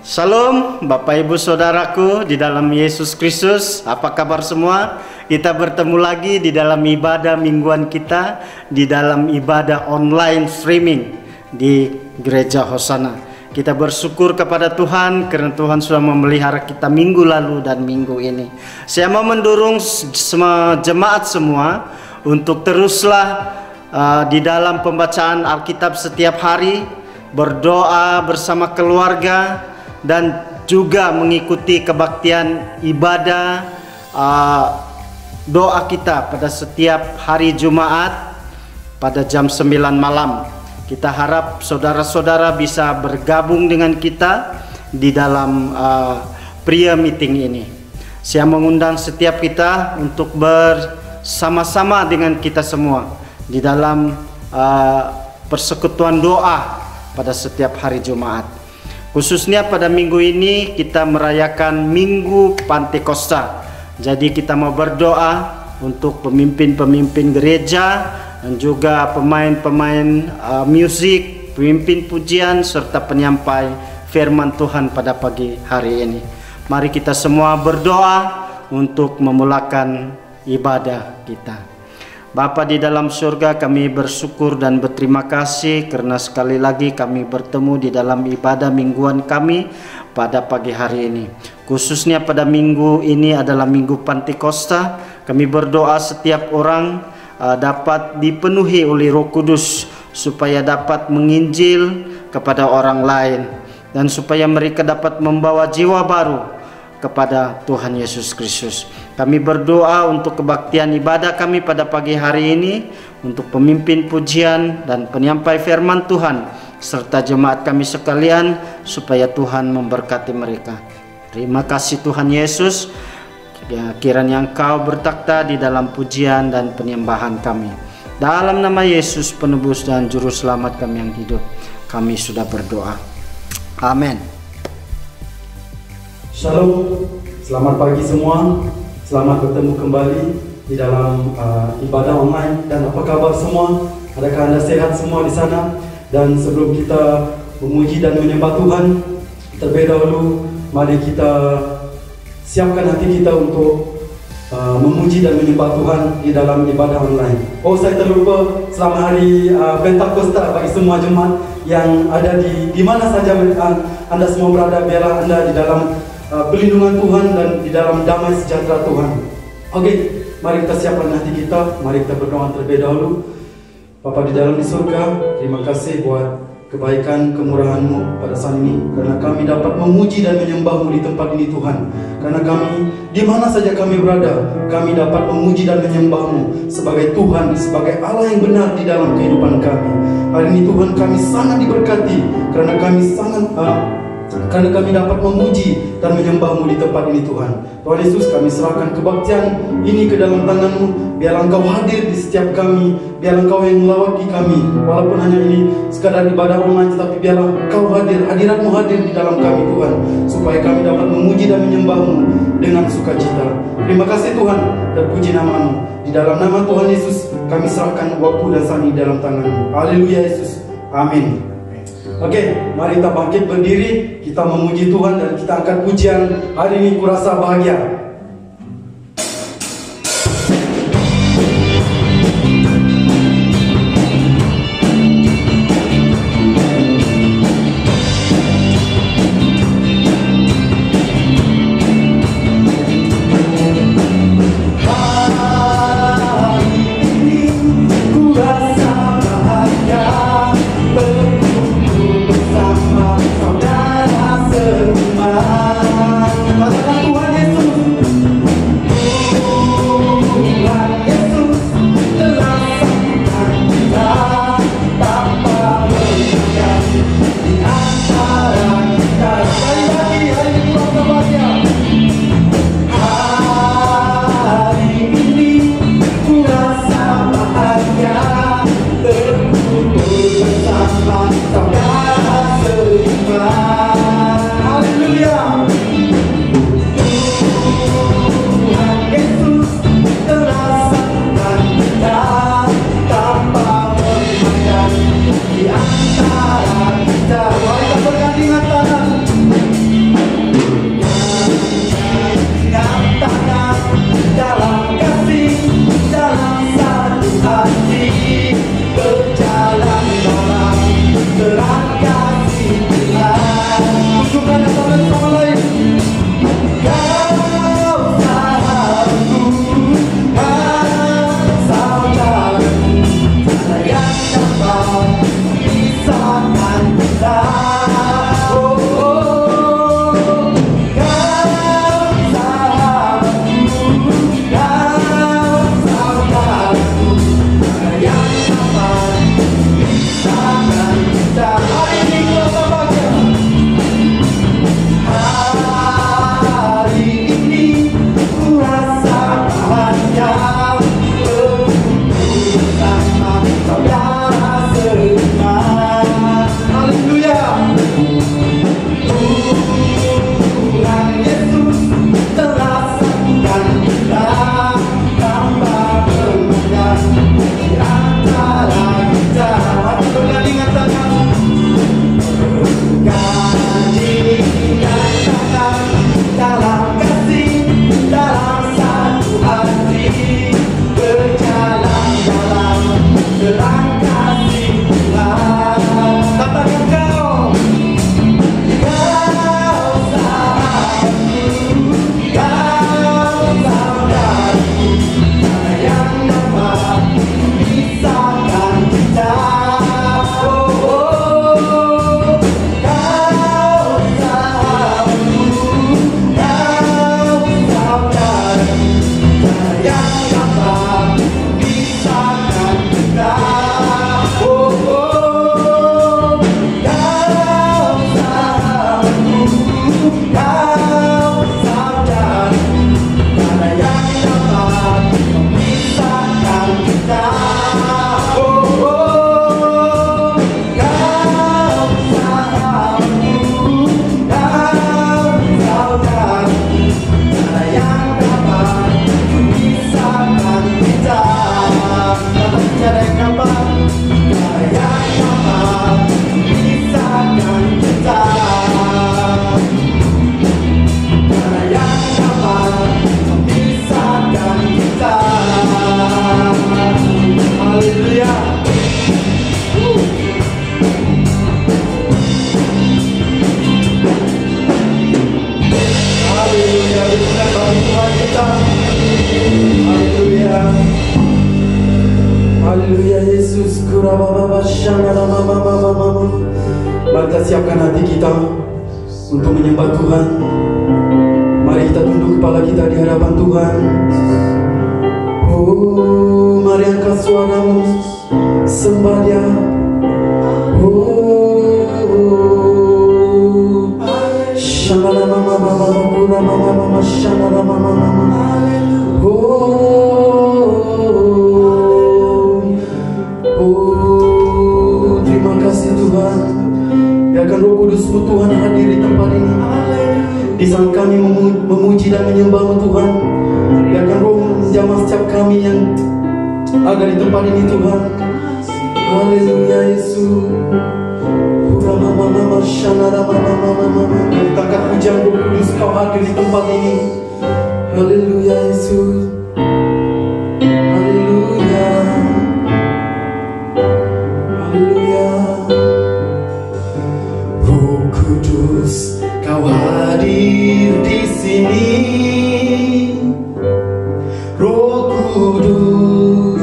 Salam Bapak Ibu Saudaraku di dalam Yesus Kristus. Apa kabar semua? Kita bertemu lagi di dalam ibadah mingguan kita, di dalam ibadah online streaming di Gereja Hosana. Kita bersyukur kepada Tuhan karena Tuhan sudah memelihara kita minggu lalu dan minggu ini. Saya mau mendorong semua jemaat semua untuk teruslah di dalam pembacaan Alkitab setiap hari, berdoa bersama keluarga, dan juga mengikuti kebaktian ibadah doa kita pada setiap hari Jumat pada jam 9 malam. Kita harap saudara-saudara bisa bergabung dengan kita di dalam prayer meeting ini. Saya mengundang setiap kita untuk bersama-sama dengan kita semua di dalam persekutuan doa pada setiap hari Jumat. Khususnya pada minggu ini kita merayakan Minggu Pantekosta. Jadi kita mau berdoa untuk pemimpin-pemimpin gereja dan juga pemain-pemain musik, pemimpin pujian serta penyampai firman Tuhan pada pagi hari ini. Mari kita semua berdoa untuk memulakan ibadah kita. Bapa di dalam surga, kami bersyukur dan berterima kasih karena sekali lagi kami bertemu di dalam ibadah mingguan kami pada pagi hari ini. Khususnya pada minggu ini adalah Minggu Pantekosta. Kami berdoa setiap orang dapat dipenuhi oleh Roh Kudus supaya dapat menginjil kepada orang lain dan supaya mereka dapat membawa jiwa baru kepada Tuhan Yesus Kristus. Kami berdoa untuk kebaktian ibadah kami pada pagi hari ini, untuk pemimpin pujian dan penyampai firman Tuhan serta jemaat kami sekalian, supaya Tuhan memberkati mereka. Terima kasih Tuhan Yesus. Kiranya Engkau bertakhta di dalam pujian dan penyembahan kami. Dalam nama Yesus penebus dan juru selamat kami yang hidup, kami sudah berdoa. Amin. Shalom, selamat pagi semua. Selamat bertemu kembali di dalam ibadah online. Dan apa kabar semua? Adakah Anda sehat semua di sana? Dan sebelum kita memuji dan menyembah Tuhan, terlebih dahulu mari kita siapkan hati kita untuk memuji dan menyembah Tuhan di dalam ibadah online. Oh, saya terlupa, selamat hari Pentakosta bagi semua jemaat yang ada di mana saja Anda semua berada. Biarlah Anda di dalam perlindungan Tuhan dan di dalam damai sejahtera Tuhan. Oke, mari kita siapkan hati kita. Mari kita berdoa terlebih dahulu. Bapa di dalam di surga, terima kasih buat kebaikan kemurahan-Mu pada saat ini, karena kami dapat memuji dan menyembah-Mu di tempat ini Tuhan. Karena kami di mana saja kami berada, kami dapat memuji dan menyembah-Mu sebagai Tuhan, sebagai Allah yang benar di dalam kehidupan kami. Hari ini Tuhan, kami sangat diberkati karena kami dapat memuji dan menyembah-Mu di tempat ini Tuhan. Tuhan Yesus, kami serahkan kebaktian ini ke dalam tangan-Mu. Biarlah Engkau hadir di setiap kami, biarlah Engkau yang melawati kami. Walaupun hanya ini sekadar ibadah online, tapi biarlah Engkau hadir, hadirat-Mu hadir di dalam kami Tuhan, supaya kami dapat memuji dan menyembah-Mu dengan sukacita. Terima kasih Tuhan, terpuji nama-Mu. Di dalam nama Tuhan Yesus, kami serahkan waktu dan saat ini dalam tangan-Mu. Haleluya Yesus, amin. Oke, mari kita bangkit berdiri, kita memuji Tuhan dan kita angkat pujian. Hari ini kurasa bahagia. Saudara semua, katakan Tuhan Yesus. yang dapat memisahkan kita. Oh, oh, kau sahabatku, kau saudaraku, tiada yang dapat memisahkan kita. Oh, oh, kau sahabatku, kau saudaraku, tiada yang dapat memisahkan kita. Tiada yang dapat, tiada yang dapat memisahkan kita. Tiada yang dapat memisahkan kita. Haleluya. Haleluya, berikan bagi Tuhan kita. Haleluya. Haleluya Yesus. Mari kita siapkan hati kita untuk menyembah Tuhan. Mari kita tunduk kepala kita di hadapan Tuhan. Oh, mari angkat suaramu, sembah Dia. Terima kasih Tuhan. Biarkan Roh Kudus-Mu Tuhan hadir di tempat ini. Di saat kami memuji dan menyembah-Mu Tuhan, biarkan Roh menjamah setiap kami yang ada di tempat ini Tuhan. Haleluya Yesus. Kita pujian Roh Kudus, Kau hadir di tempat ini. Haleluya Yesus. Haleluya. Haleluya. Roh Kudus, Kau hadir di sini. Roh Kudus,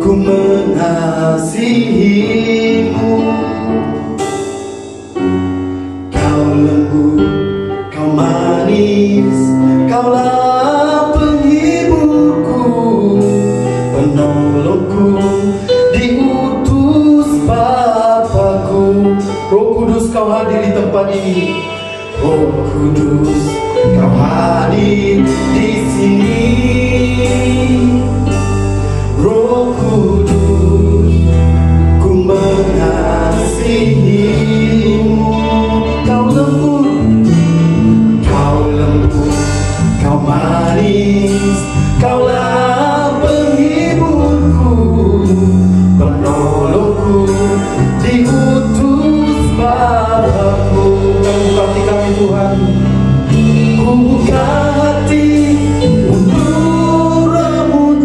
ku mengasihi-Mu. Kau lembut, Kau manis, Kaulah penghiburku, penolongku, diutus Bapa-Ku. Roh Kudus, Kau hadir di tempat ini. Roh Kudus, Kau hadir di sini. Roh Kudus, ku mengasihi-Mu. Kau lembut, Kau manis, Kaulah penghiburku, penolongku, diutus Bapa-Ku. Kau buka hati kami Tuhan. Ku buka hati untuk Roh-Mu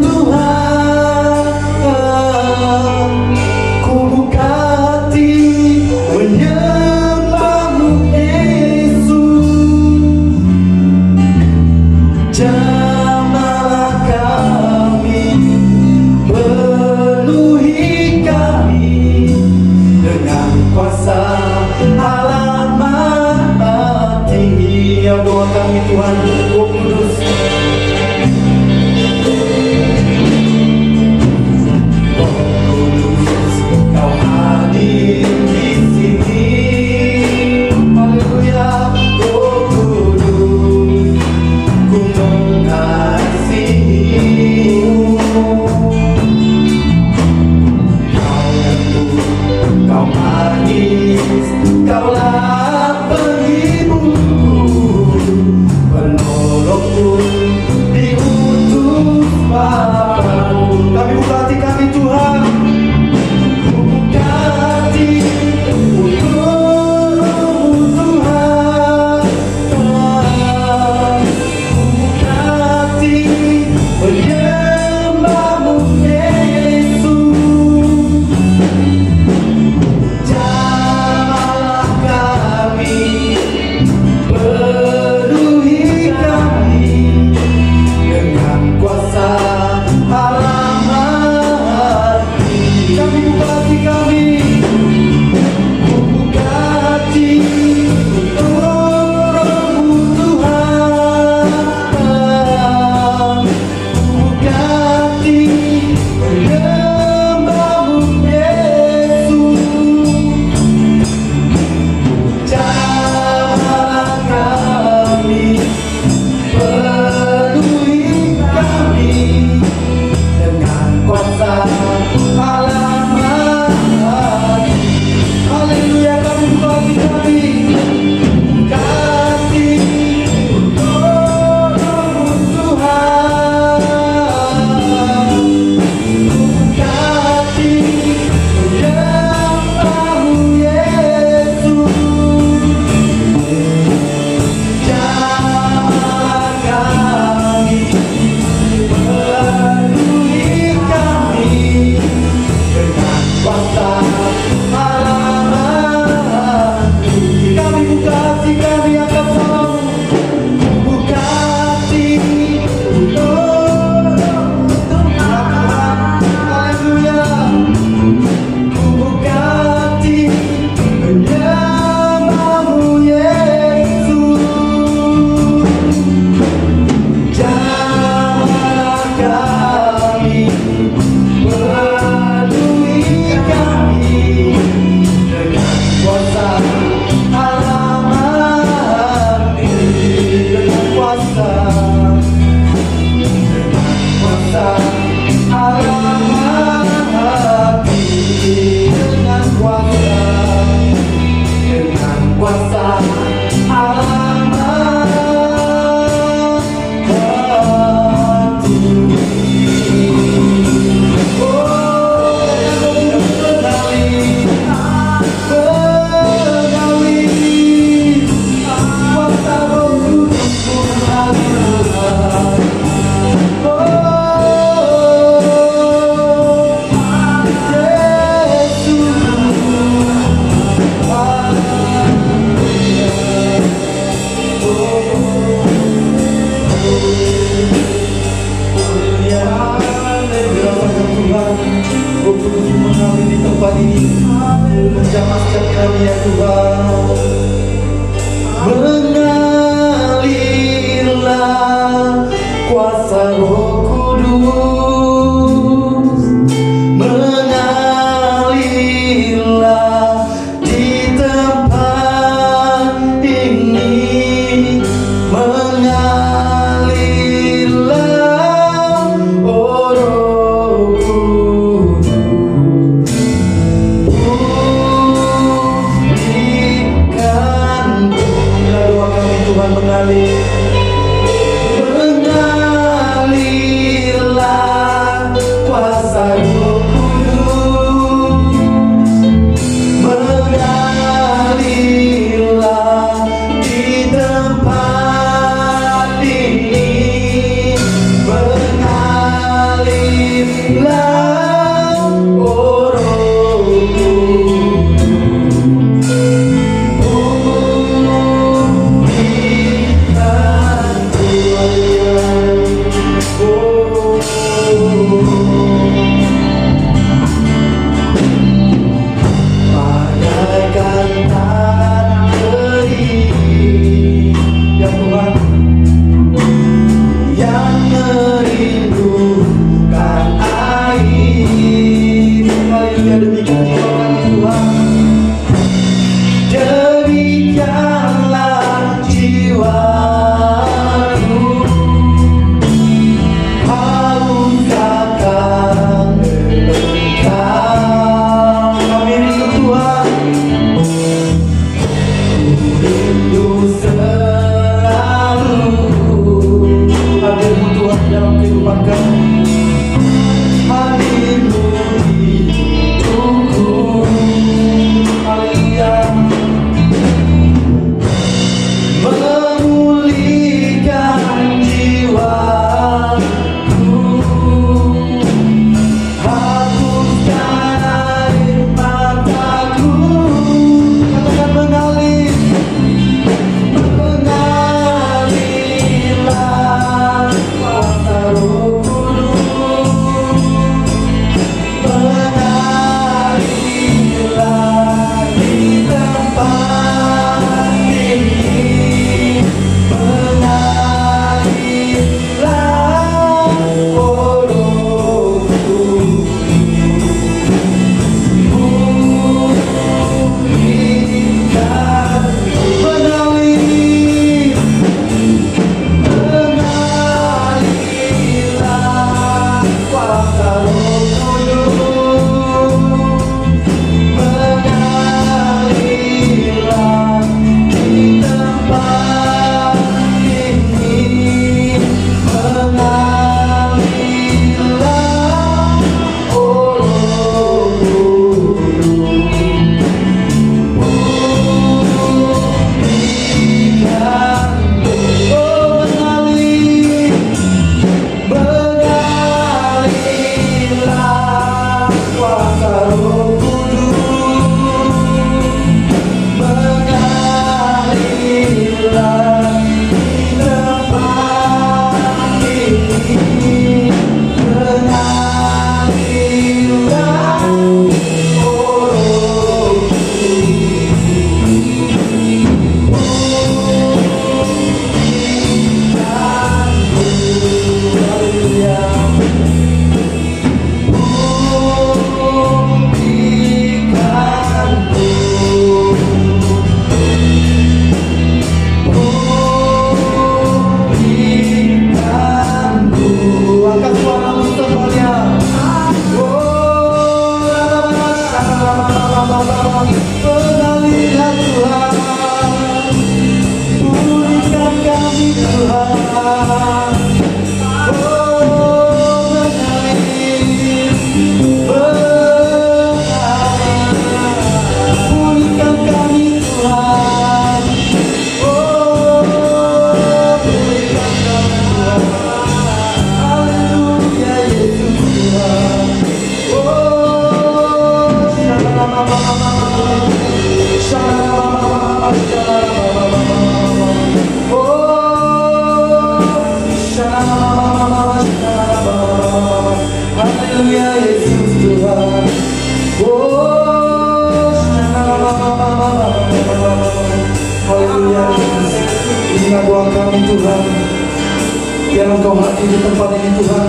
hadir di tempat ini Tuhan.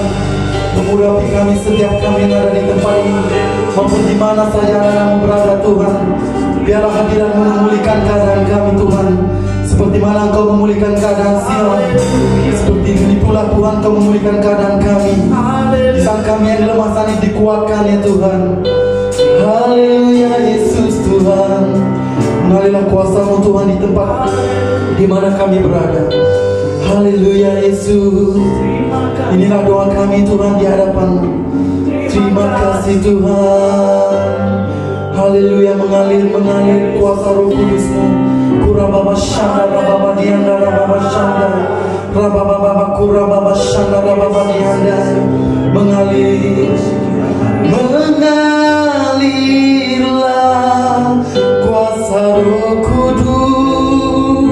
Mengurapi kami setiap kami yang ada di tempat ini, maupun di mana saja anak-Mu berada Tuhan. Biarlah hadirat-Mu memulihkan keadaan kami Tuhan. Seperti mana Engkau memulihkan keadaan Sion, seperti ini pula Tuhan Engkau memulihkan keadaan kami. Saat kami yang lemah saat ini dikuatkan ya Tuhan. Haleluya Yesus Tuhan. Mengalirlah kuasa-Mu Tuhan di tempat di mana kami berada. Haleluya Yesus. Inilah doa kami Tuhan di hadapan-Mu. Terima kasih Tuhan. Haleluya, mengalir kuasa Roh Kudus-Mu. Kurababa shanda rababa dianda rababa shanda rababa kurababa shanda rababa dianda. Mengalirlah kuasa Roh Kudus.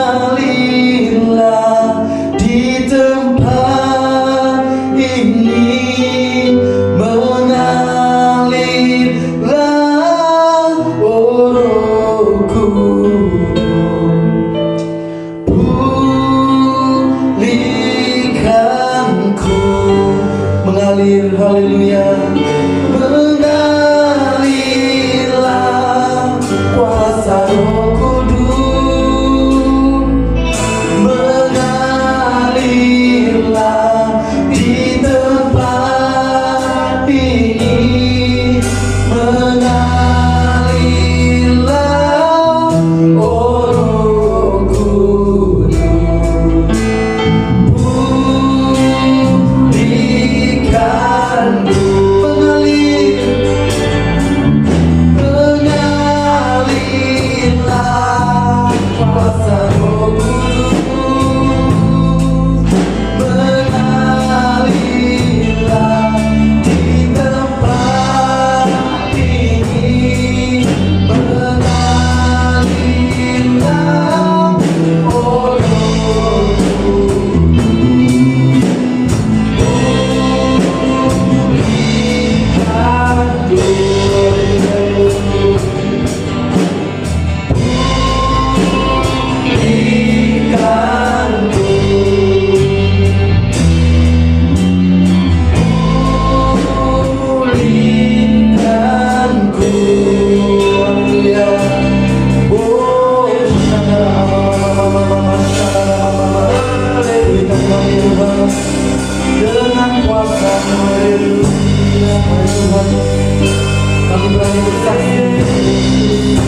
Mengalirlah di tempat ini. Mengalirlah Roh Kudus. Pulihkanku. Mengalir, haleluya. Mengalirlah kuasa Roh Kudus. Mengalirlah di tempat ini. Mengalirlah Roh Kudus. Pulihkanku. Mengalirlah kuasa Roh Kudus. Mengalirlah di tempat ini. Mengalirlah Roh dengan kuasa haleluya Tuhan, kami berani bersaksi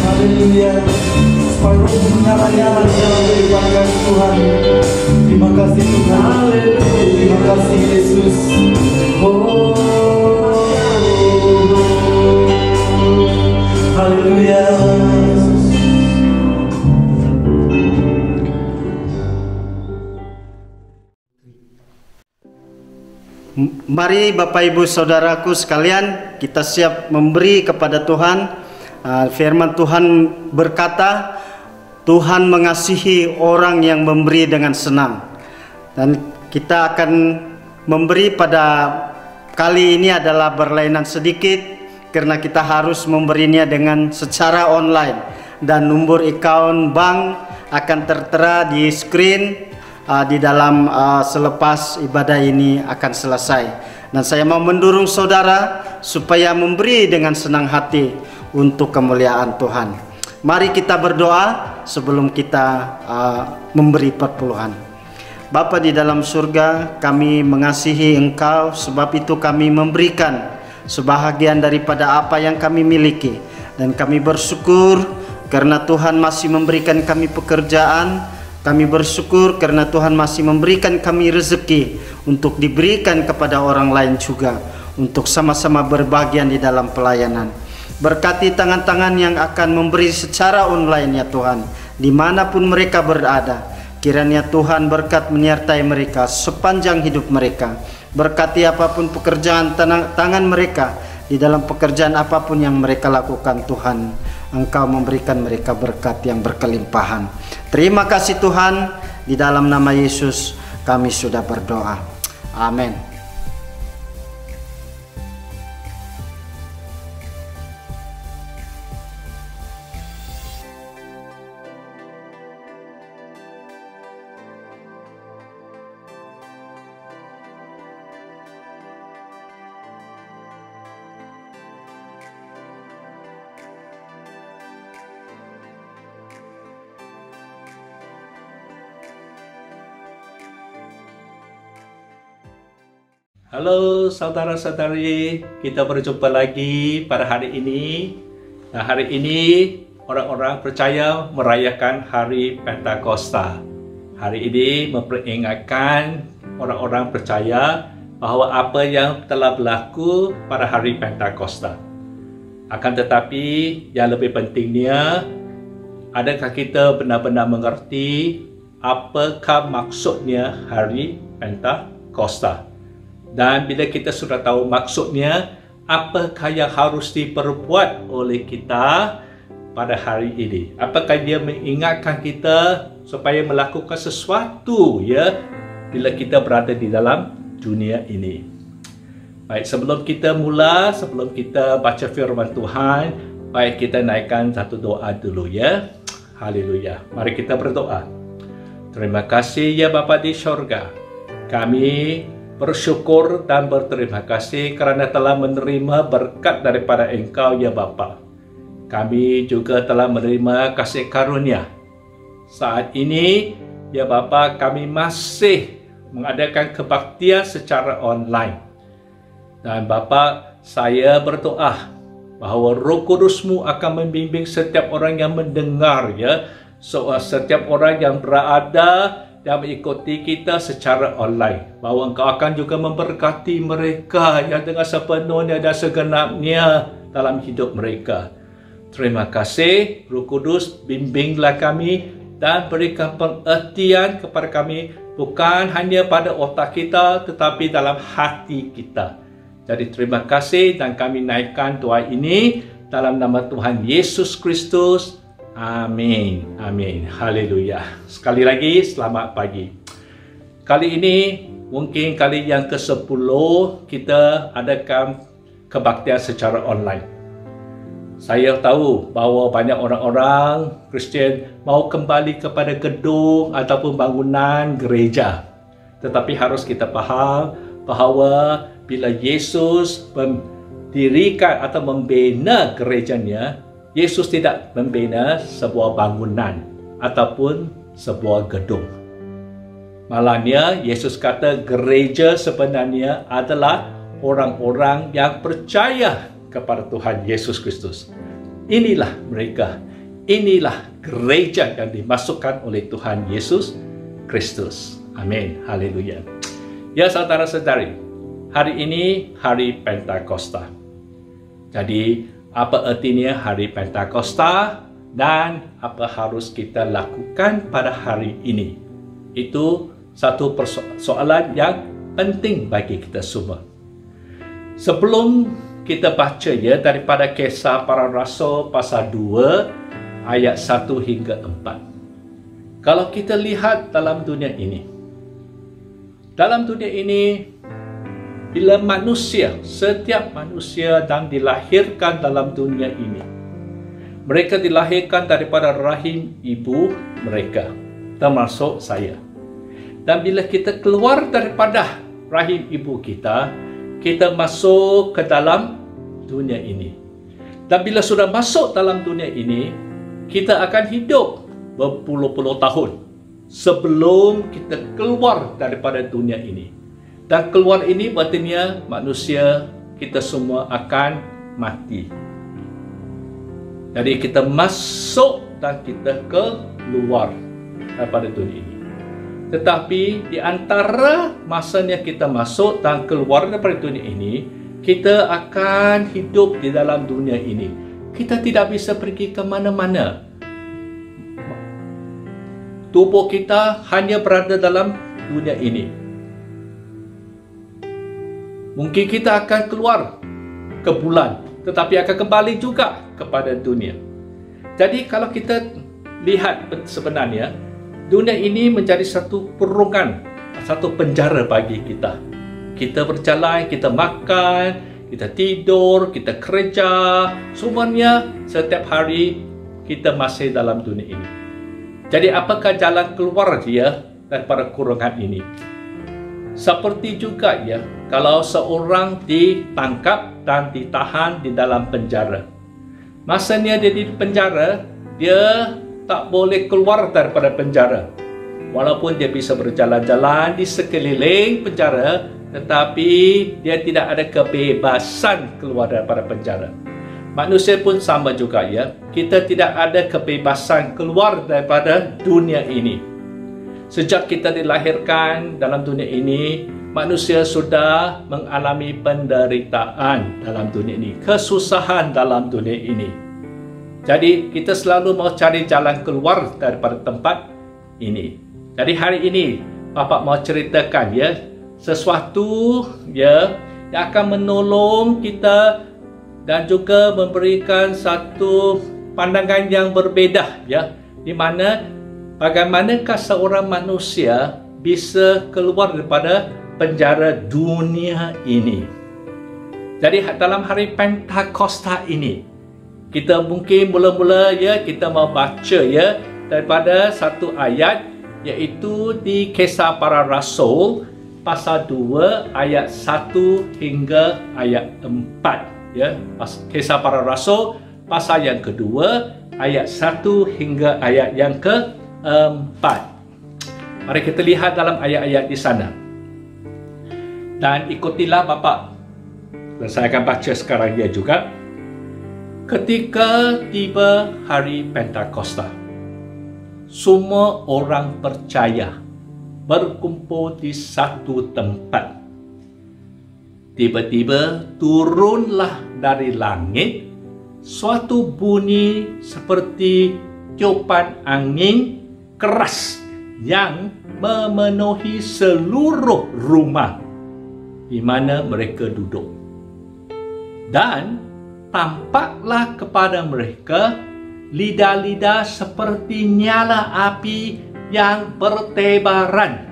haleluya, supaya Roh menyala-nyala di dalam kehidupan Tuhan. Terima kasih Tuhan, terima kasih Yesus. Haleluya. Mari Bapak Ibu Saudaraku sekalian, kita siap memberi kepada Tuhan. Firman Tuhan berkata, Tuhan mengasihi orang yang memberi dengan senang. Dan kita akan memberi pada kali ini adalah berlainan sedikit, karena kita harus memberinya dengan secara online. Dan nomor account bank akan tertera di screen di dalam selepas ibadah ini akan selesai. Dan saya mau mendorong saudara supaya memberi dengan senang hati untuk kemuliaan Tuhan. Mari kita berdoa sebelum kita memberi perpuluhan. Bapa di dalam surga, kami mengasihi Engkau, sebab itu kami memberikan sebahagian daripada apa yang kami miliki. Dan kami bersyukur karena Tuhan masih memberikan kami pekerjaan. Kami bersyukur karena Tuhan masih memberikan kami rezeki untuk diberikan kepada orang lain juga, untuk sama-sama berbagian di dalam pelayanan. Berkati tangan-tangan yang akan memberi secara online ya Tuhan, dimanapun mereka berada. Kiranya Tuhan berkat menyertai mereka sepanjang hidup mereka. Berkati apapun pekerjaan tangan mereka, di dalam pekerjaan apapun yang mereka lakukan Tuhan, Engkau memberikan mereka berkat yang berkelimpahan. Terima kasih Tuhan, di dalam nama Yesus kami sudah berdoa. Amin. Halo saudara-saudari, kita berjumpa lagi pada hari ini. Nah, hari ini orang-orang percaya merayakan hari Pentakosta. Hari ini memperingatkan orang-orang percaya bahawa apa yang telah berlaku pada hari Pentakosta. Akan tetapi yang lebih pentingnya, adakah kita benar-benar mengerti apakah maksudnya hari Pentakosta? Dan bila kita sudah tahu maksudnya, apakah yang harus diperbuat oleh kita pada hari ini? Apakah dia mengingatkan kita supaya melakukan sesuatu ya bila kita berada di dalam dunia ini? Baik, sebelum kita baca firman Tuhan, baik kita naikkan satu doa dulu ya. Haleluya. Mari kita berdoa. Terima kasih ya Bapa di syurga. Kami bersyukur dan berterima kasih kerana telah menerima berkat daripada Engkau ya Bapa. Kami juga telah menerima kasih karunia. Saat ini ya Bapa, kami masih mengadakan kebaktian secara online. Dan Bapa, saya berdoa bahawa Roh Kudus-Mu akan membimbing setiap orang yang mendengar ya, setiap orang yang berada dan mengikuti kita secara online, bahawa Engkau akan juga memberkati mereka yang dengan sepenuhnya dan segenapnya dalam hidup mereka. Terima kasih Roh Kudus, bimbinglah kami dan berikan pengertian kepada kami, bukan hanya pada otak kita tetapi dalam hati kita. Jadi terima kasih dan kami naikkan doa ini dalam nama Tuhan Yesus Kristus. Amin. Amin. Haleluya. Sekali lagi, selamat pagi. Kali ini, mungkin kali yang ke-10 kita adakan kebaktian secara online. Saya tahu bahawa banyak orang-orang Kristian mau kembali kepada gedung ataupun bangunan gereja. Tetapi harus kita faham bahawa bila Yesus mendirikan atau membina gerejanya, Yesus tidak membina sebuah bangunan ataupun sebuah gedung. Malahnya, Yesus kata gereja sebenarnya adalah orang-orang yang percaya kepada Tuhan Yesus Kristus. Inilah mereka. Inilah gereja yang dimasukkan oleh Tuhan Yesus Kristus. Amin. Haleluya. Ya saudara-saudari, hari ini hari Pentakosta. Jadi, apa artinya hari Pentakosta dan apa harus kita lakukan pada hari ini? Itu satu persoalan yang penting bagi kita semua. Sebelum kita baca ya daripada Kisah Para Rasul pasal 2 ayat 1 hingga 4. Kalau kita lihat dalam dunia ini, bila manusia, setiap manusia yang dilahirkan dalam dunia ini, mereka dilahirkan daripada rahim ibu mereka, termasuk saya. Dan bila kita keluar daripada rahim ibu kita, kita masuk ke dalam dunia ini. Dan bila sudah masuk dalam dunia ini, kita akan hidup berpuluh-puluh tahun sebelum kita keluar daripada dunia ini. Dan keluar ini berartinya manusia kita semua akan mati. Jadi kita masuk dan kita keluar daripada dunia ini. Tetapi di antara masanya kita masuk dan keluar daripada dunia ini, kita akan hidup di dalam dunia ini. Kita tidak bisa pergi ke mana-mana. Tubuh kita hanya berada dalam dunia ini. Mungkin kita akan keluar ke bulan, tetapi akan kembali juga kepada dunia. Jadi kalau kita lihat sebenarnya, dunia ini menjadi satu kurungan, satu penjara bagi kita. Kita berjalan, kita makan, kita tidur, kita kerja, semuanya setiap hari kita masih dalam dunia ini. Jadi apakah jalan keluar dia daripada kurungan ini? Seperti juga ya, kalau seorang ditangkap dan ditahan di dalam penjara. Masanya dia di penjara, dia tak boleh keluar daripada penjara. Walaupun dia bisa berjalan-jalan di sekeliling penjara, tetapi dia tidak ada kebebasan keluar daripada penjara. Manusia pun sama juga, ya. Kita tidak ada kebebasan keluar daripada dunia ini. Sejak kita dilahirkan dalam dunia ini, manusia sudah mengalami penderitaan dalam dunia ini, kesusahan dalam dunia ini. Jadi kita selalu mau cari jalan keluar daripada tempat ini. Jadi hari ini Bapak mau ceritakan, ya, sesuatu, ya, yang akan menolong kita dan juga memberikan satu pandangan yang berbeza, ya, di mana bagaimanakah seorang manusia bisa keluar daripada penjara dunia ini. Jadi dalam hari Pentakosta ini, kita mungkin mula-mula, ya, kita mau baca, ya, daripada satu ayat, iaitu di Kisah Para Rasul pasal 2 ayat 1 hingga ayat 4, ya. Kisah Para Rasul pasal yang kedua ayat 1 hingga ayat yang ke-4. Mari kita lihat dalam ayat-ayat di sana. Dan ikutilah Bapak. Dan saya akan baca sekarang dia juga. Ketika tiba hari Pentakosta, semua orang percaya berkumpul di satu tempat. Tiba-tiba turunlah dari langit suatu bunyi seperti tiupan angin keras yang memenuhi seluruh rumah di mana mereka duduk. Dan tampaklah kepada mereka lidah-lidah seperti nyala api yang bertebaran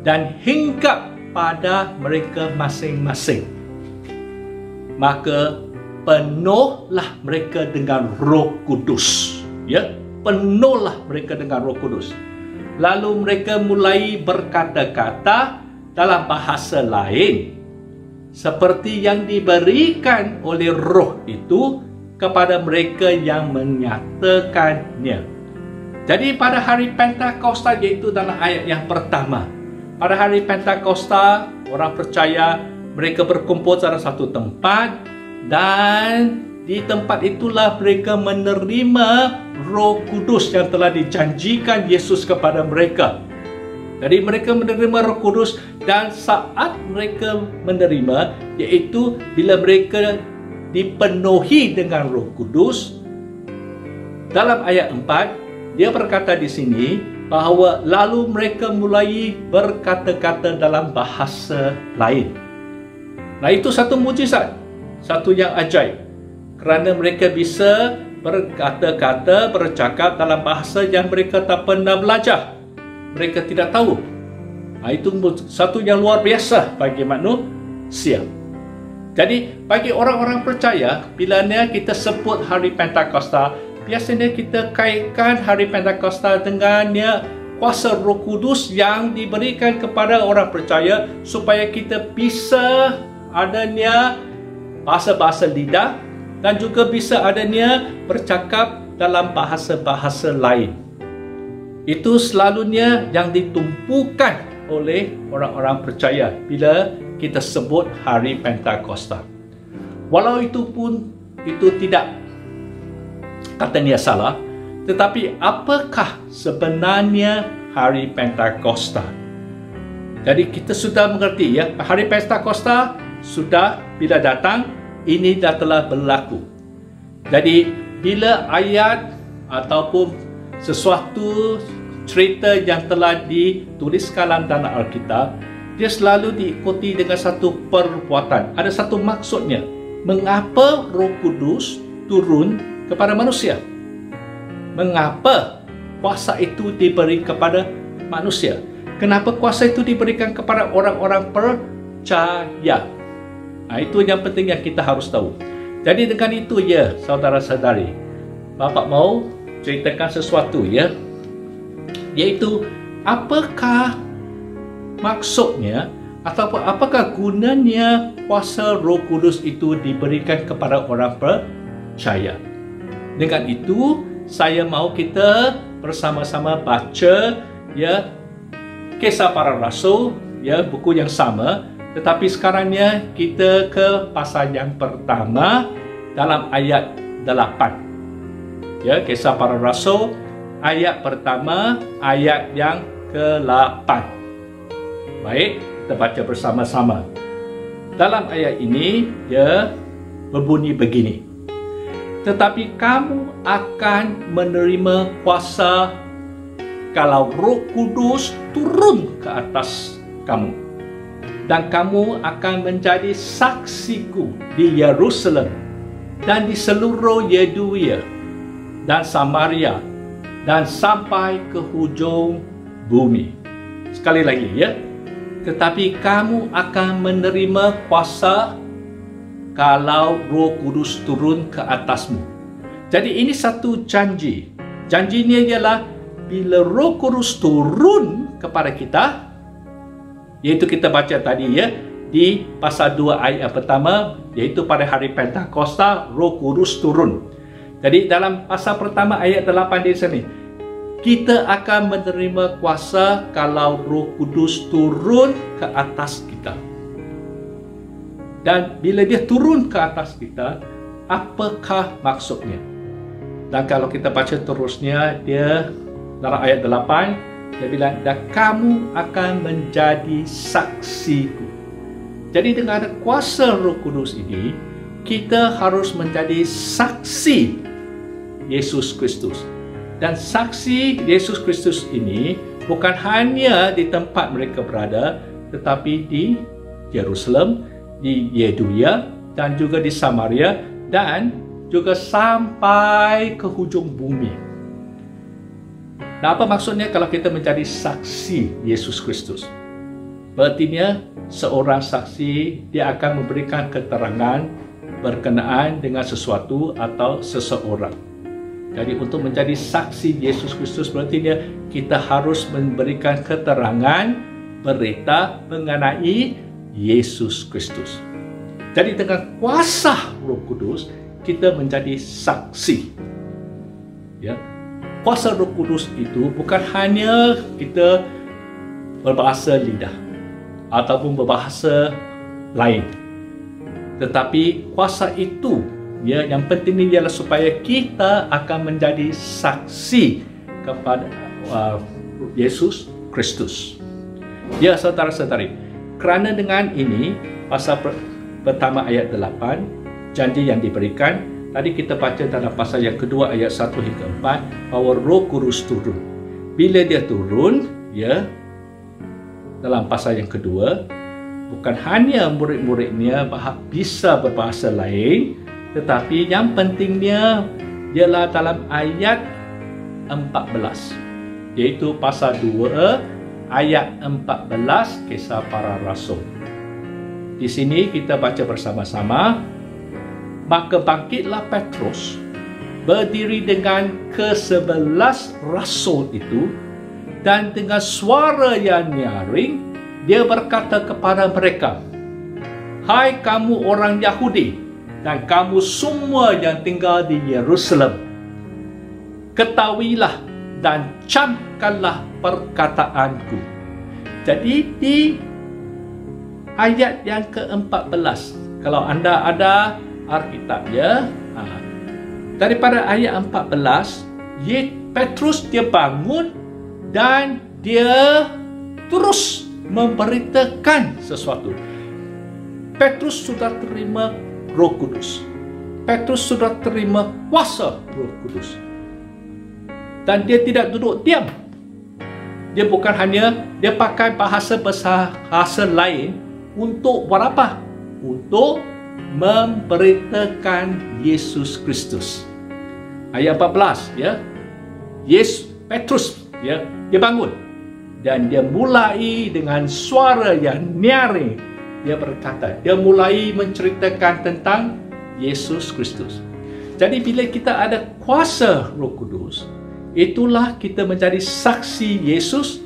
dan hinggap pada mereka masing-masing. Maka penuhlah mereka dengan Roh Kudus, ya, penuhlah mereka dengan Roh Kudus. Lalu mereka mulai berkata-kata dalam bahasa lain seperti yang diberikan oleh Roh itu kepada mereka yang menyatakannya. Jadi pada hari Pentakosta, yaitu dalam ayat yang pertama, pada hari Pentakosta orang percaya mereka berkumpul dalam satu tempat, dan di tempat itulah mereka menerima Roh Kudus yang telah dijanjikan Yesus kepada mereka. Jadi mereka menerima Roh Kudus, dan saat mereka menerima, yaitu bila mereka dipenuhi dengan Roh Kudus, dalam ayat 4 dia berkata di sini bahawa lalu mereka mulai berkata-kata dalam bahasa lain. Nah, itu satu mukjizat, satu yang ajaib, kerana mereka bisa berkata-kata, bercakap dalam bahasa yang mereka tak pernah belajar, mereka tidak tahu. Itu satu yang luar biasa bagi manusia. Jadi bagi orang-orang percaya, bila kita sebut hari Pentakosta, biasanya kita kaitkan hari Pentakosta dengan kuasa Roh Kudus yang diberikan kepada orang percaya supaya kita bisa adanya bahasa-bahasa lidah dan juga bisa adanya bercakap dalam bahasa-bahasa lain. Itu selalunya yang ditumpukan oleh orang-orang percaya bila kita sebut hari Pentakosta. Walau itu pun itu tidak katanya salah, tetapi apakah sebenarnya hari Pentakosta? Jadi kita sudah mengerti, ya, hari Pentakosta sudah bila datang, ini dah telah berlaku. Jadi bila ayat ataupun sesuatu cerita yang telah dituliskan dalam Alkitab, dia selalu diikuti dengan satu perbuatan. Ada satu maksudnya. Mengapa Roh Kudus turun kepada manusia? Mengapa kuasa itu diberi kepada manusia? Kenapa kuasa itu diberikan kepada orang-orang percaya? Itu yang penting yang kita harus tahu. Jadi dengan itu, ya, saudara-saudari, Bapak mau ceritakan sesuatu, ya, iaitu apakah maksudnya ataupun apakah gunanya kuasa Roh Kudus itu diberikan kepada orang percaya. Dengan itu saya mau kita bersama-sama baca, ya, Kisah Para Rasul ya, buku yang sama, tetapi sekarangnya kita ke pasal yang pertama dalam ayat 8. Ya, Kisah Para Rasul ayat pertama, ayat yang ke-8. Baik, kita baca bersama-sama. Dalam ayat ini dia berbunyi begini. Tetapi kamu akan menerima kuasa kalau Roh Kudus turun ke atas kamu. Dan kamu akan menjadi saksiku di Yerusalem dan di seluruh Yudea dan Samaria dan sampai ke hujung bumi. Sekali lagi ya. Tetapi kamu akan menerima kuasa kalau Roh Kudus turun ke atasmu. Jadi ini satu janji. Janjinya ialah bila Roh Kudus turun kepada kita, yaitu kita baca tadi ya, di pasal 2 ayat pertama, yaitu pada hari Pentakosta, Roh Kudus turun. Jadi dalam pasal pertama ayat 8 di sini, kita akan menerima kuasa kalau Roh Kudus turun ke atas kita. Dan bila dia turun ke atas kita, apakah maksudnya? Dan kalau kita baca terusnya, dia dalam ayat 8, dia bilang, dan kamu akan menjadi saksiku. Jadi dengan kuasa Roh Kudus ini, kita harus menjadi saksi Yesus Kristus. Dan saksi Yesus Kristus ini bukan hanya di tempat mereka berada, tetapi di Yerusalem, di Yudea, dan juga di Samaria, dan juga sampai ke hujung bumi. Nah, apa maksudnya kalau kita menjadi saksi Yesus Kristus? Berartinya seorang saksi, dia akan memberikan keterangan berkenaan dengan sesuatu atau seseorang. Jadi untuk menjadi saksi Yesus Kristus berarti kita harus memberikan keterangan berita mengenai Yesus Kristus. Jadi dengan kuasa Roh Kudus kita menjadi saksi. Ya. Kuasa Roh Kudus itu bukan hanya kita berbahasa lidah ataupun berbahasa lain. Tetapi kuasa itu, ya, yang penting ialah supaya kita akan menjadi saksi kepada Yesus Kristus. Ya, saudara-saudari, kerana dengan ini pasal pertama ayat 8, janji yang diberikan, tadi kita baca dalam pasal yang kedua ayat 1 hingga 4 bahawa Roh Kudus turun. Bila dia turun, ya, dalam pasal yang kedua, bukan hanya murid-muridnya bisa berbahasa lain, tetapi yang pentingnya ialah dalam ayat 14, iaitu pasal 2 ayat 14 Kisah Para Rasul. Di sini kita baca bersama-sama. Maka bangkitlah Petrus, berdiri dengan ke-11 rasul itu, dan dengan suara yang nyaring dia berkata kepada mereka, hai kamu orang Yahudi dan kamu semua yang tinggal di Yerusalem, ketahuilah dan camkanlah perkataanku. Jadi di ayat yang ke-14, kalau anda ada Alkitab, ya, daripada ayat 14, Petrus dia bangun dan dia terus memberitakan sesuatu. Petrus sudah terima Roh Kudus. Petrus sudah terima kuasa Roh Kudus. Dan dia tidak duduk diam. Dia bukan hanya dia pakai bahasa lain untuk buat apa? Untuk memberitakan Yesus Kristus. Ayat 14, ya. Petrus, ya, dia bangun dan dia mulai dengan suara yang nyaring. Dia berkata, dia mulai menceritakan tentang Yesus Kristus. Jadi bila kita ada kuasa Roh Kudus, itulah kita menjadi saksi Yesus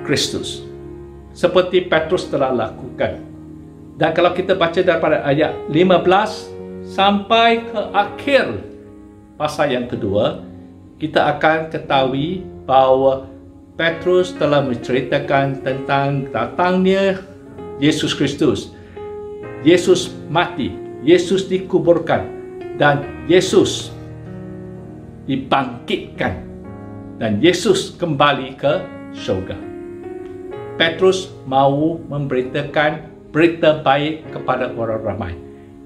Kristus, seperti Petrus telah lakukan. Dan kalau kita baca daripada ayat 15 sampai ke akhir pasal yang kedua, kita akan ketahui bahawa Petrus telah menceritakan tentang datangnya Yesus Kristus. Yesus mati, Yesus dikuburkan, dan Yesus dibangkitkan, dan Yesus kembali ke syurga. Petrus mau memberitakan berita baik kepada orang ramai.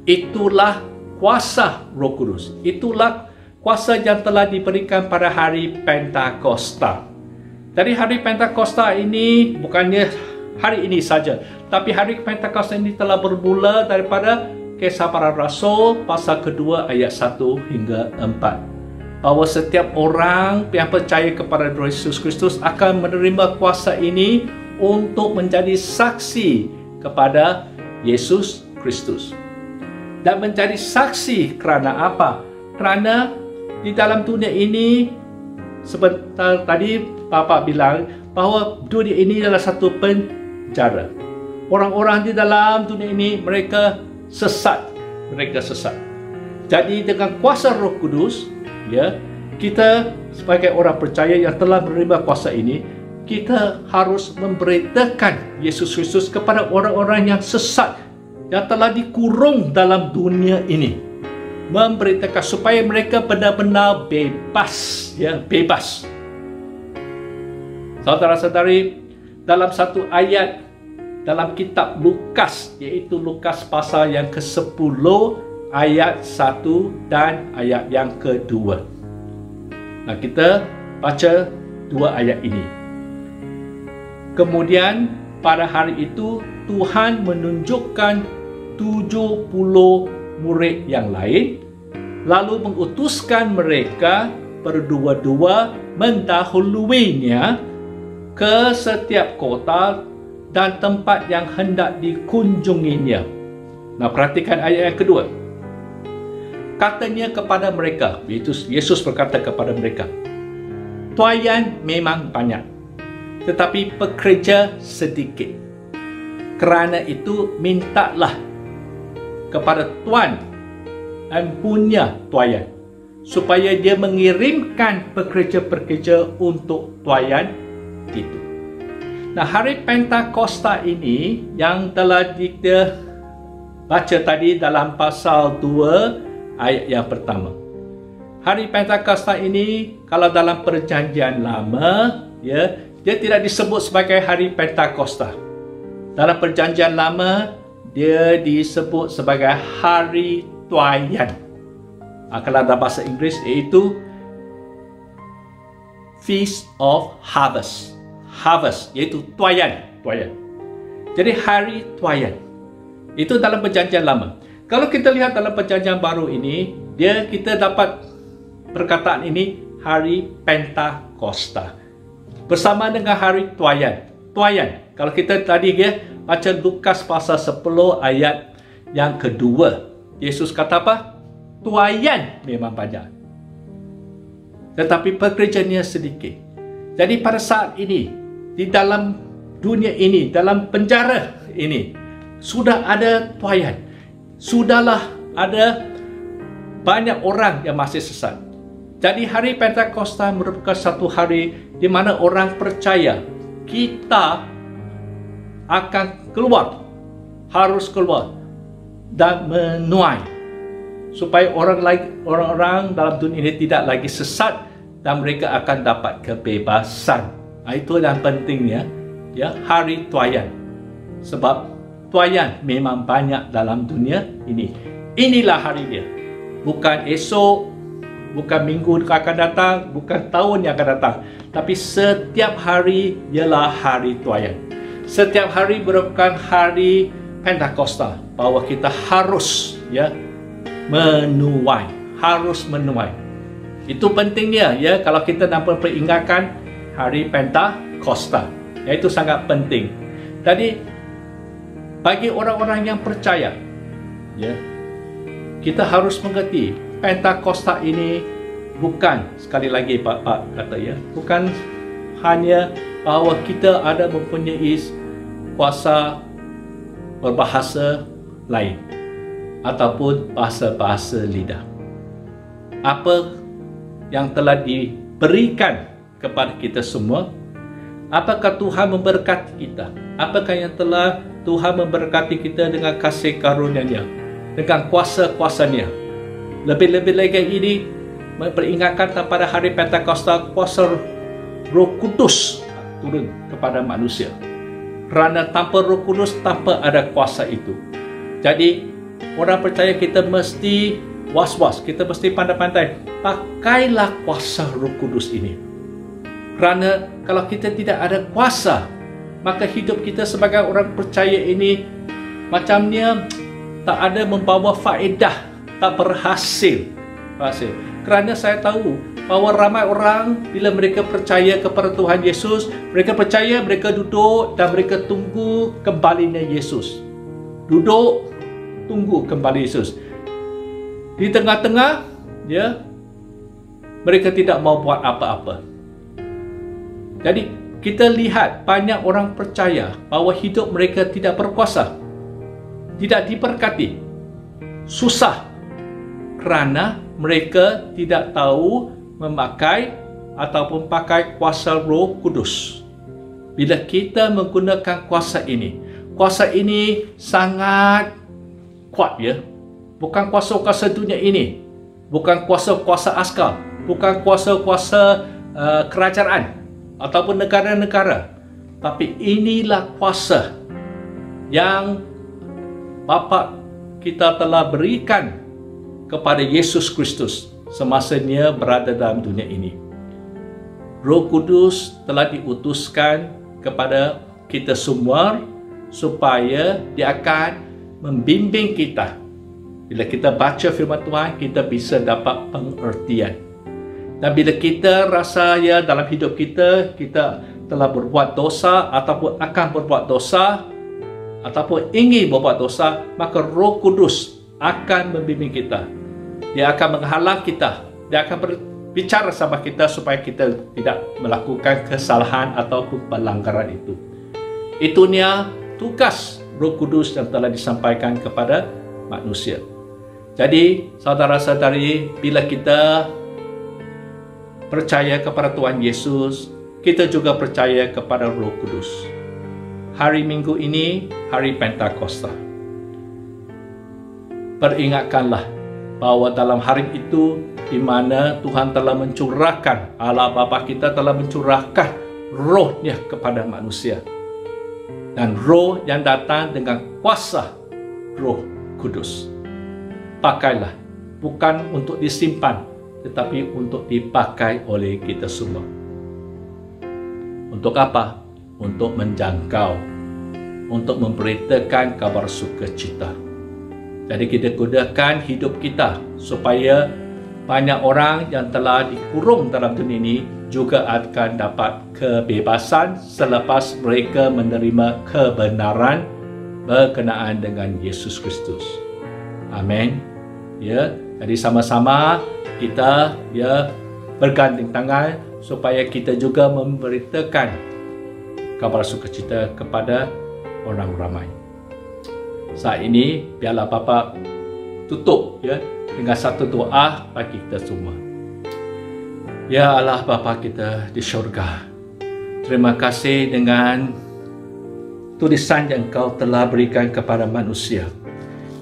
Itulah kuasa Roh Kudus. Itulah kuasa yang telah diberikan pada hari Pentakosta. Dari hari Pentakosta ini bukannya hari ini saja, tapi hari Pentakosta ini telah bermula daripada Kisah Para Rasul pasal kedua ayat 1 hingga 4. Bahawa setiap orang yang percaya kepada Yesus Kristus akan menerima kuasa ini untuk menjadi saksi kepada Yesus Kristus. Dan menjadi saksi kerana apa? Kerana di dalam dunia ini, sebentar tadi Bapak bilang bahawa dunia ini adalah satu penjara. Orang-orang di dalam dunia ini mereka sesat. Jadi dengan kuasa Roh Kudus, ya, kita sebagai orang percaya yang telah menerima kuasa ini, kita harus memberitakan Yesus Kristus kepada orang-orang yang sesat, yang telah dikurung dalam dunia ini. Memberitakan supaya mereka benar-benar bebas, ya, bebas. Saudara-saudari, dalam satu ayat dalam kitab Lukas, iaitu Lukas pasal yang ke-10 ayat 1 dan ayat yang ke-2. Nah, kita baca dua ayat ini. Kemudian pada hari itu Tuhan menunjukkan 70 murid yang lain, lalu mengutuskan mereka berdua-dua mendahuluinya ke setiap kota dan tempat yang hendak dikunjunginya. Nah, perhatikan ayat yang kedua. Katanya kepada mereka, Yesus berkata kepada mereka, tuaian memang banyak, tetapi pekerja sedikit. Kerana itu mintalah kepada Tuan empunya tuaian, supaya dia mengirimkan pekerja-pekerja untuk tuaian itu. Nah, hari Pentakosta ini yang telah kita baca tadi dalam pasal 2 ayat yang pertama. Hari Pentakosta ini kalau dalam Perjanjian Lama, ya, dia tidak disebut sebagai hari Pentakosta. Dalam Perjanjian Lama dia disebut sebagai hari tuaian. Kalau dalam bahasa Inggeris iaitu Feast of Harvest. Harvest iaitu tuaian. Jadi hari tuaian itu dalam Perjanjian Lama. Kalau kita lihat dalam Perjanjian Baru ini, kita dapat perkataan ini hari Pentakosta bersama dengan hari tuaian. Kalau kita tadi baca Lukas pasal 10 ayat yang kedua, Yesus kata apa? Tuaian memang banyak, tetapi pekerjanya sedikit. Jadi pada saat ini, di dalam dunia ini, dalam penjara ini, sudah ada tuaian. Sudahlah ada banyak orang yang masih sesat. Jadi hari Pentakosta merupakan satu hari di mana orang percaya kita akan harus keluar dan menuai, supaya orang-orang dalam dunia ini tidak lagi sesat dan mereka akan dapat kebebasan. Itu yang pentingnya, ya, hari tuaian. Sebab tuaian memang banyak dalam dunia ini. Inilah hari dia. Bukan esok, bukan minggu akan datang, bukan tahun yang akan datang, tapi setiap hari ialah hari tuaian. Setiap hari merupakan hari Pentakosta, bahwa kita harus, ya, menuai, harus menuai. Itu pentingnya, ya, kalau kita nak memperingatkan hari Pentakosta, itu sangat penting. Jadi bagi orang-orang yang percaya, ya, kita harus mengerti Pentakosta ini bukan, sekali lagi Pak kata, ya, bukan hanya bahawa kita ada mempunyai kuasa berbahasa lain ataupun bahasa-bahasa lidah. Apa yang telah diberikan kepada kita semua Apakah Tuhan memberkati kita? Apakah yang telah Tuhan memberkati kita dengan kasih karunia-Nya, dengan kuasa-kuasa-Nya? Lebih-lebih lagi ini memperingatkan pada hari Pentakosta, kuasa Roh Kudus turun kepada manusia. Kerana tanpa Roh Kudus, tanpa ada kuasa itu. Jadi, orang percaya kita mesti was-was, kita mesti pandai-pandai. Pakailah kuasa Roh Kudus ini. Kerana kalau kita tidak ada kuasa, maka hidup kita sebagai orang percaya ini macamnya tak ada membawa faedah, tak berhasil. Kerana saya tahu bahawa ramai orang bila mereka percaya kepada Tuhan Yesus, mereka percaya, mereka duduk dan mereka tunggu kembalinya Yesus. Duduk, tunggu kembali Yesus. Di tengah-tengah, mereka tidak mau buat apa-apa. Jadi, kita lihat banyak orang percaya bahawa hidup mereka tidak berkuasa, tidak diberkati, susah, kerana mereka tidak tahu memakai ataupun pakai kuasa Roh Kudus. Bila kita menggunakan kuasa ini sangat kuat, ya. Bukan kuasa-kuasa dunia ini, bukan kuasa-kuasa askar, bukan kuasa-kuasa kerajaan ataupun negara-negara, tapi inilah kuasa yang Bapa kita telah berikan kepada Yesus Kristus semasanya berada dalam dunia ini. Roh Kudus telah diutuskan kepada kita semua supaya Dia akan membimbing kita. Bila kita baca firman Tuhan, kita bisa dapat pengertian. Dan bila kita rasa dalam hidup kita telah berbuat dosa ataupun akan berbuat dosa ataupun ingin berbuat dosa, maka Roh Kudus akan membimbing kita. Dia akan menghalang kita. Dia akan berbicara sama kita supaya kita tidak melakukan kesalahan ataupun pelanggaran itu. Itunya tugas Roh Kudus yang telah disampaikan kepada manusia. Jadi, saudara-saudari, bila kita percaya kepada Tuhan Yesus, kita juga percaya kepada Roh Kudus. Hari Minggu ini, hari Pentakosta. Peringatkanlah bahawa dalam hari itu di mana Tuhan telah mencurahkan, Allah Bapa kita telah mencurahkan Roh-Nya kepada manusia. Dan Roh yang datang dengan kuasa Roh Kudus. Pakailah, bukan untuk disimpan, tetapi untuk dipakai oleh kita semua. Untuk apa? Untuk menjangkau, untuk memberitakan kabar sukacita. Jadi kita gunakan hidup kita supaya banyak orang yang telah dikurung dalam dunia ini juga akan dapat kebebasan selepas mereka menerima kebenaran berkenaan dengan Yesus Kristus. Amin. Ya, jadi sama-sama kita bergandeng tangan supaya kita juga memberitakan kabar sukacita kepada orang ramai. Saat ini biarlah Bapa tutup dengan satu doa bagi kita semua. Ya Allah Bapa kita di syurga, terima kasih dengan tulisan yang Engkau telah berikan kepada manusia.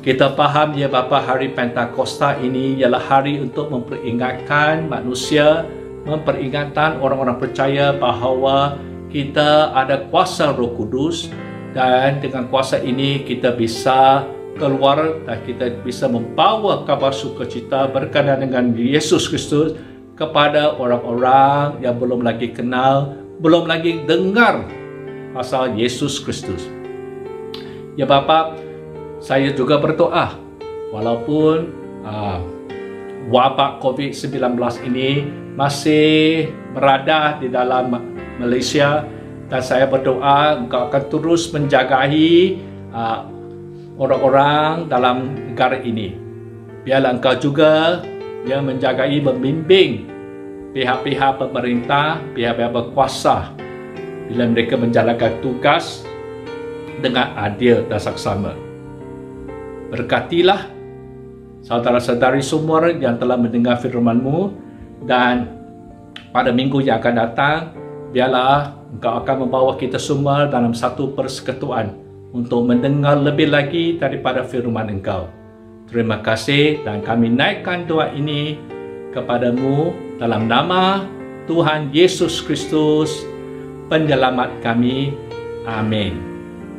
Kita faham ya Bapa, hari Pentakosta ini ialah hari untuk memperingatkan manusia, memperingatkan orang-orang percaya bahawa kita ada kuasa Roh Kudus, dan dengan kuasa ini kita bisa keluar dan kita bisa membawa kabar sukacita berkenaan dengan Yesus Kristus kepada orang-orang yang belum lagi kenal, belum lagi dengar pasal Yesus Kristus. Ya Bapa, saya juga berdoa walaupun wabak COVID-19 ini masih berada di dalam Malaysia, dan saya berdoa Engkau akan terus menjagai orang-orang dalam negara ini. Biarlah Engkau juga menjagai, membimbing pihak-pihak pemerintah, pihak-pihak berkuasa bila mereka menjalankan tugas dengan adil dan saksama. Berkatilah saudara-saudari semua yang telah mendengar firman-Mu, dan pada minggu yang akan datang biarlah Engkau akan membawa kita semua dalam satu persekutuan untuk mendengar lebih lagi daripada firman Engkau. Terima kasih, dan kami naikkan doa ini kepadamu dalam nama Tuhan Yesus Kristus, Penyelamat kami. Amin.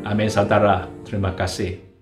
Amin, saudara. Terima kasih.